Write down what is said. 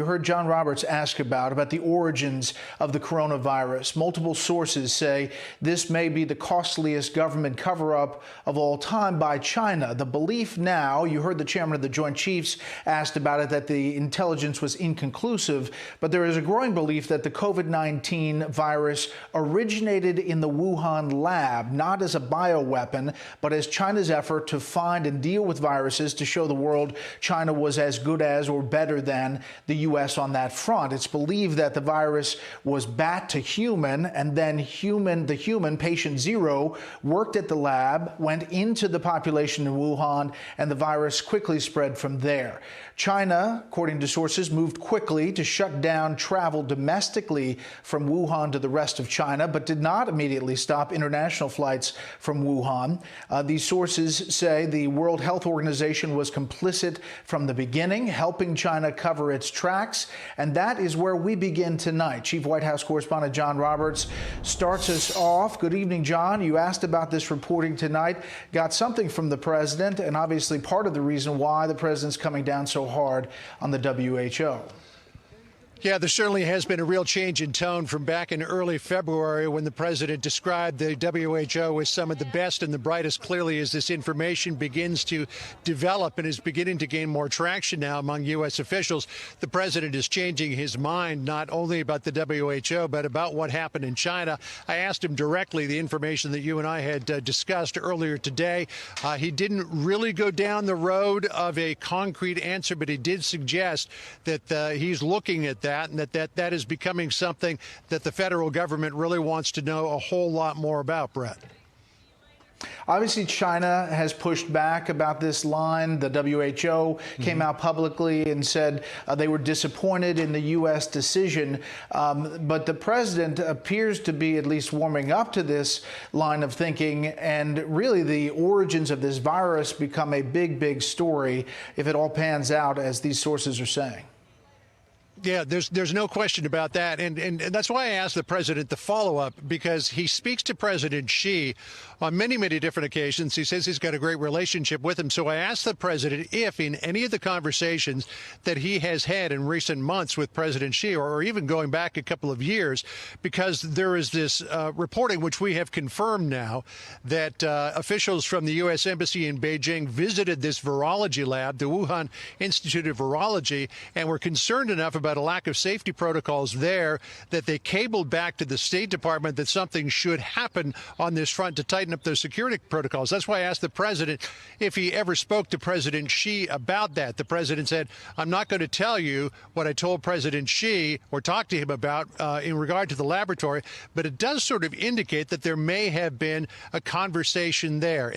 You heard John Roberts ask about the origins of the coronavirus. Multiple sources say this may be the costliest government cover-up of all time by China. The belief now, you heard the chairman of the Joint Chiefs asked about it, that the intelligence was inconclusive, but there is a growing belief that the COVID-19 virus originated in the Wuhan lab, not as a bioweapon, but as China's effort to find and deal with viruses to show the world China was as good as or better than the U.S. on that front. It's believed that the virus was bat to human, and then the human, patient zero, worked at the lab, went into the population in Wuhan, and the virus quickly spread from there. China, according to sources, moved quickly to shut down travel domestically from Wuhan to the rest of China, but did not immediately stop international flights from Wuhan. These sources say the World Health Organization was complicit from the beginning, helping China cover its tracks. And that is where we begin tonight. Chief White House correspondent John Roberts starts us off. Good evening, John. You asked about this reporting tonight, got something from the president, and obviously part of the reason why the president's coming down so hard on the WHO. Yeah, there certainly has been a real change in tone from back in early February when the president described the WHO as some of the best and the brightest. Clearly, as this information begins to develop and is beginning to gain more traction now among U.S. officials, the president is changing his mind not only about the WHO, but about what happened in China. I asked him directly the information that you and I had discussed earlier today. He didn't really go down the road of a concrete answer, but he did suggest that he's looking at that, and that is becoming something that the federal government really wants to know a whole lot more about, Brett. Obviously, China has pushed back about this line. The WHO came out publicly and said they were disappointed in the U.S. decision. But the president appears to be at least warming up to this line of thinking. And really, the origins of this virus become a big, big story if it all pans out as these sources are saying. Yeah, there's no question about that. And that's why I asked the president the follow-up, because he speaks to President Xi on many, many different occasions. He says he's got a great relationship with him. So I asked the president if in any of the conversations that he has had in recent months with President Xi, or even going back a couple of years, because there is this reporting, which we have confirmed now, that officials from the U.S. Embassy in Beijing visited this virology lab, the Wuhan Institute of Virology, and were concerned enough about a lack of safety protocols there that they cabled back to the State Department that something should happen on this front to tighten up those security protocols. That's why I asked the president if he ever spoke to President Xi about that. The president said, I'm not going to tell you what I told President Xi or talked to him about in regard to the laboratory, but it does sort of indicate that there may have been a conversation there.